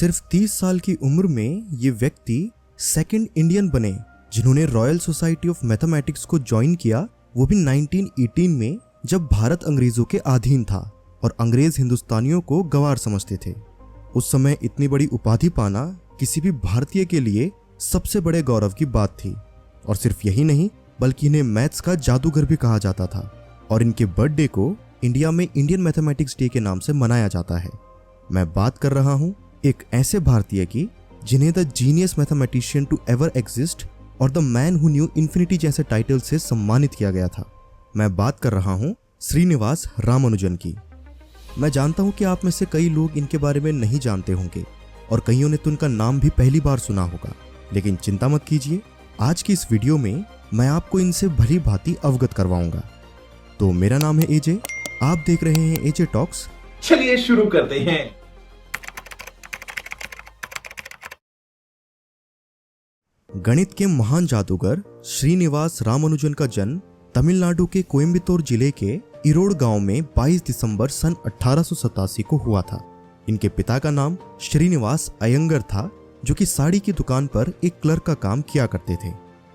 सिर्फ 30 साल की उम्र में ये व्यक्ति सेकंड इंडियन बने जिन्होंने रॉयल सोसाइटी ऑफ मैथमेटिक्स को ज्वाइन किया, वो भी 1918 में, जब भारत अंग्रेजों के अधीन था और अंग्रेज हिंदुस्तानियों को गंवार समझते थे। उस समय इतनी बड़ी उपाधि पाना किसी भी भारतीय के लिए सबसे बड़े गौरव की बात थी। और सिर्फ यही नहीं, बल्कि इन्हें मैथ्स का जादूगर भी कहा जाता था और इनके बर्थडे को इंडिया में इंडियन मैथमेटिक्स डे के नाम से मनाया जाता है। मैं बात कर रहा हूं एक ऐसे भारतीय की जिन्हें the genius mathematician to ever exist और the man who knew infinity जैसे टाइटल से सम्मानित किया गया था। मैं बात कर रहा हूं श्रीनिवास रामानुजन की। मैं जानता हूं कि आप में से कई लोग इनके बारे में नहीं जानते होंगे और कईयों ने तो उनका नाम भी पहली बार सुना होगा, लेकिन चिंता मत कीजिए, आज की इस वीडियो में मैं आपको इनसे भली भांति अवगत करवाऊंगा। तो मेरा नाम है एजे, आप देख रहे हैं एजे टॉक्स। चलिए शुरू करते हैं। गणित के महान जादूगर श्रीनिवास रामानुजन का जन्म तमिलनाडु के कोयम्बटूर जिले के इरोड गांव में 22 दिसंबर सन 1887 को हुआ था। इनके पिता का नाम श्रीनिवास अयंगर था, जो कि साड़ी की दुकान पर एक क्लर्क का काम किया करते थे।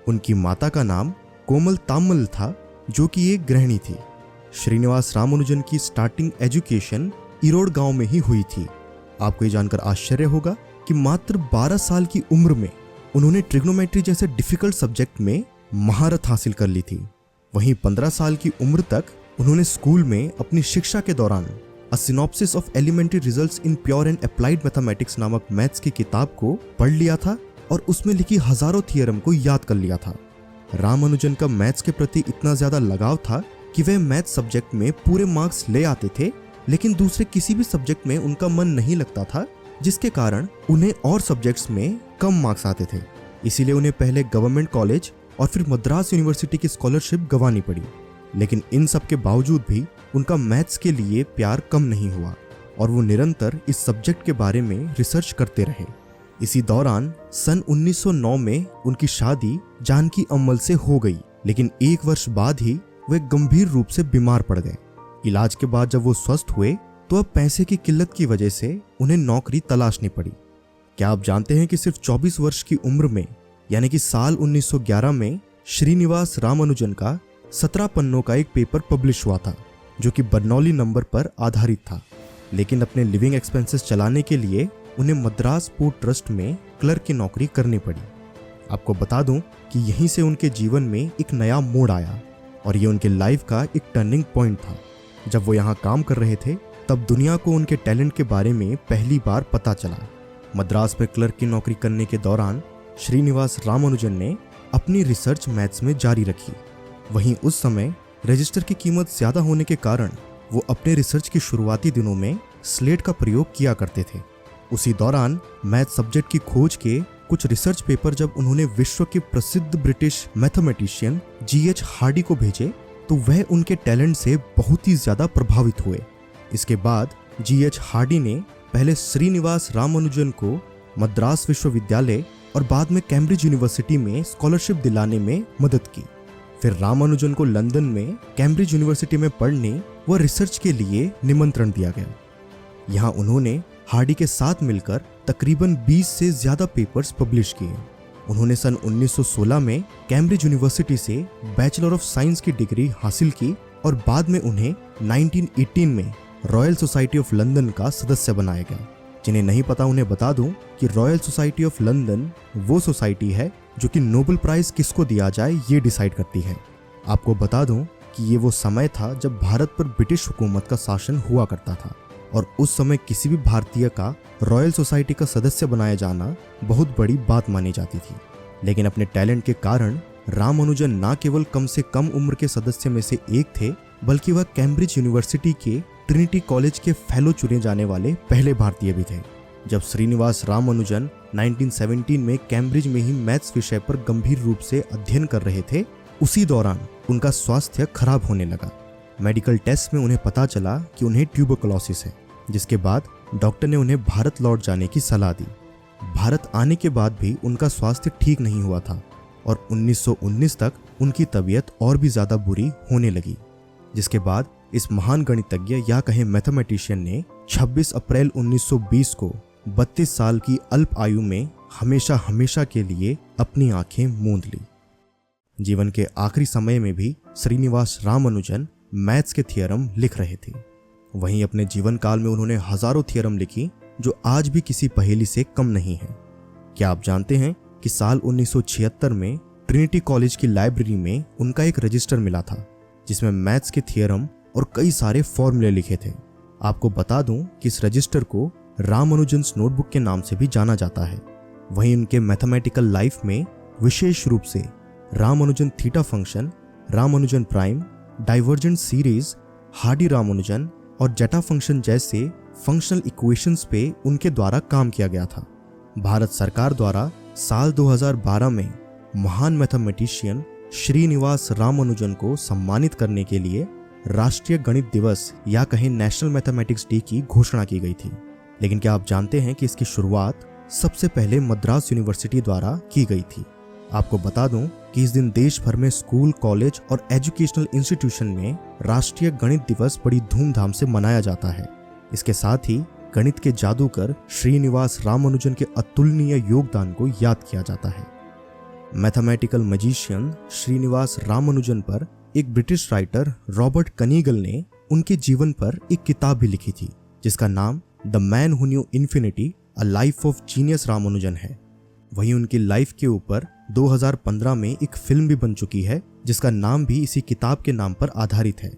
उनकी माता का नाम कोमल ताम्मल था, जो कि एक गृहिणी थी। श्रीनिवास रामानुजन की स्टार्टिंग एजुकेशन इरोड गांव में ही हुई थी। आपको ये जानकर आश्चर्य होगा कि मात्र 12 साल की उम्र में उन्होंने ट्रिग्नोमेट्री जैसे डिफिकल्ट सब्जेक्ट में महारत हासिल कर ली थी। वहीं 15 साल की उम्र तक उन्होंने स्कूल में अपनी शिक्षा के दौरान a synopsis of elementary results in pure and applied mathematics नामक मैथ्स की किताब को पढ़ लिया था और उसमें लिखी हजारों थियरम को याद कर लिया था। रामानुजन का मैथ्स के प्रति इतना ज्यादा लगाव था कि वह मैथ्स सब्जेक्ट में पूरे मार्क्स ले आते थे, लेकिन दूसरे किसी भी सब्जेक्ट में उनका मन नहीं लगता था, जिसके कारण उन्हें और सब्जेक्ट्स में कम मार्क्स आते थे। इसीलिए उन्हें पहले गवर्नमेंट कॉलेज और फिर मद्रास यूनिवर्सिटी की स्कॉलरशिप गंवानी पड़ी। लेकिन इन सब के बावजूद भी उनका मैथ्स के लिए प्यार कम नहीं हुआ और वो निरंतर इस सब्जेक्ट के बारे में रिसर्च करते रहे। इसी दौरान सन 1909 में उनकी शादी जानकी अम्मल से हो गई, लेकिन एक वर्ष बाद ही वे गंभीर रूप से बीमार पड़ गए। इलाज के बाद जब वो स्वस्थ हुए तो अब पैसे की किल्लत की वजह से उन्हें नौकरी तलाशनी पड़ी। क्या आप जानते हैं कि सिर्फ 24 वर्ष की उम्र में, यानी कि साल 1911 में, श्रीनिवास रामानुजन का 17 पन्नों का एक पेपर पब्लिश हुआ था, जो कि बर्नौली नंबर पर आधारित था। लेकिन अपने लिविंग एक्सपेंसेस चलाने के लिए उन्हें मद्रास पोर्ट ट्रस्ट में क्लर्क की नौकरी करनी पड़ी। आपको बता दूं कि यहीं से उनके जीवन में एक नया मोड़ आया और ये उनके लाइफ का एक टर्निंग पॉइंट था। जब वो यहाँ काम कर रहे थे तब दुनिया को उनके टैलेंट के बारे में पहली बार पता चला। मद्रास में क्लर्क की नौकरी करने के दौरान श्रीनिवास रामानुजन ने अपनी रिसर्च मैथ्स में जारी रखी। वहीं उस समय रजिस्टर की कीमत ज्यादा होने के कारण वो अपने रिसर्च के शुरुआती दिनों में स्लेट का प्रयोग किया करते थे। उसी दौरान मैथ सब्जेक्ट की खोज के कुछ रिसर्च पेपर जब उन्होंने विश्व के प्रसिद्ध ब्रिटिश मैथमेटिशियन GH हार्डी को भेजे तो वह उनके टैलेंट से बहुत ही ज्यादा प्रभावित हुए। इसके बाद GH हार्डी ने पहले श्रीनिवास रामानुजन को मद्रास विश्वविद्यालय और बाद में कैम्ब्रिज यूनिवर्सिटी में स्कॉलरशिप दिलाने में मदद की। फिर रामानुजन को लंदन में कैम्ब्रिज यूनिवर्सिटी में पढ़ने व रिसर्च के लिए निमंत्रण दिया गया। यहाँ उन्होंने हार्डी के साथ मिलकर तकरीबन 20 से ज्यादा पेपर्स पब्लिश किए। उन्होंने सन 1916 में कैम्ब्रिज यूनिवर्सिटी से बैचलर ऑफ साइंस की डिग्री हासिल की और बाद में उन्हें 1918 में रॉयल सोसाइटी ऑफ लंदन का सदस्य बनाया गया। जिन्हें नहीं पता उन्हें बता दूं कि रॉयल सोसाइटी ऑफ लंदन वो सोसाइटी है जो कि नोबेल प्राइज किसको दिया जाए ये डिसाइड करती है। आपको बता दूं कि ये वो समय था जब भारत पर ब्रिटिश हुकूमत का शासन हुआ करता था और उस समय किसी भी भारतीय का रॉयल सोसाइटी का सदस्य बनाया जाना बहुत बड़ी बात मानी जाती थी। लेकिन अपने टैलेंट के कारण रामानुजन न केवल कम से कम उम्र के सदस्य में से एक थे, बल्कि वह कैम्ब्रिज यूनिवर्सिटी के ट्रिनिटी कॉलेज के फेलो चुने जाने वाले पहले भारतीय भी थे। जब श्रीनिवास रामानुजन 1917 में कैम्ब्रिज में ही मैथ्स विषय पर गंभीर रूप से अध्ययन कर रहे थे, उसी दौरान उनका स्वास्थ्य खराब होने लगा। मेडिकल टेस्ट में उन्हें पता चला कि उन्हें ट्यूबरकुलोसिस है, जिसके बाद डॉक्टर ने उन्हें भारत लौट जाने की सलाह दी। भारत आने के बाद भी उनका स्वास्थ्य ठीक नहीं हुआ था और 1919 तक उनकी तबीयत और भी ज़्यादा बुरी होने लगी, जिसके बाद इस महान गणितज्ञ या कहें मैथमेटिशियन ने 26 अप्रैल 1920 को 32 साल की अल्प आयु में हमेशा हमेशा के लिए अपनी आंखें मूंद ली। जीवन के आखिरी समय में भी श्रीनिवास रामानुजन मैथ्स के थियरम लिख रहे थे। वहीं अपने जीवन काल में उन्होंने हजारों थियरम लिखी जो आज भी किसी पहेली से कम नहीं है। क्या आप जानते हैं कि साल 1976 में ट्रिनिटी कॉलेज की लाइब्रेरी में उनका एक रजिस्टर मिला था जिसमें मैथ्स के थियरम और कई सारे फॉर्मूले लिखे थे। आपको बता दूं कि इस रजिस्टर को रामानुजन्स नोटबुक के नाम से भी जाना जाता है। वहीं उनके मैथमेटिकल लाइफ में विशेष रूप से Ramanujan theta function, Ramanujan prime, divergent series, Hardy Ramanujan और जेटा फंक्शन जैसे फंक्शनल इक्वेशंस पे उनके द्वारा काम किया गया था। भारत सरकार द्वारा साल 2012 में महान मैथमेटिशियन श्रीनिवास रामानुजन को सम्मानित करने के लिए राष्ट्रीय गणित दिवस या कहें नेशनल मैथमेटिक्स डे की घोषणा की गई थी। लेकिन क्या आप जानते हैं कि इसकी शुरुआत सबसे पहले मद्रास यूनिवर्सिटी द्वारा की गई थी। आपको बता दूं कि इस दिन देश भर में स्कूल, कॉलेज और एजुकेशनल इंस्टीट्यूशन में राष्ट्रीय गणित दिवस बड़ी धूमधाम से मनाया जाता है। इसके साथ ही गणित के जादूगर श्रीनिवास रामानुजन के अतुलनीय योगदान को याद किया जाता है। मैथमेटिकल मैजिशियन श्रीनिवास रामानुजन पर एक ब्रिटिश राइटर रॉबर्ट कनीगल ने उनके जीवन पर एक किताब भी लिखी थी जिसका नाम the man who new infinity a life of genius Ramanujan है। वहीं उनकी लाइफ के ऊपर 2015 में एक फिल्म भी बन चुकी है जिसका नाम भी इसी किताब के नाम पर आधारित है।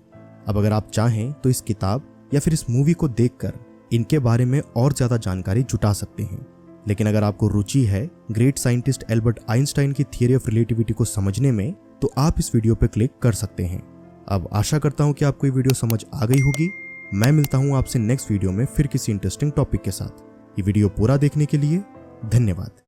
अब अगर आप चाहें तो इस किताब या फिर इस मूवी को देखकर इनके बारे में और ज्यादा जानकारी जुटा सकते हैं। लेकिन अगर आपको रुचि है ग्रेट साइंटिस्ट एल्बर्ट आइंस्टाइन की थियरी ऑफ रिलेटिविटी को समझने में तो आप इस वीडियो पर क्लिक कर सकते हैं। अब आशा करता हूं कि आपको ये वीडियो समझ आ गई होगी। मैं मिलता हूं आपसे नेक्स्ट वीडियो में फिर किसी इंटरेस्टिंग टॉपिक के साथ। ये वीडियो पूरा देखने के लिए धन्यवाद।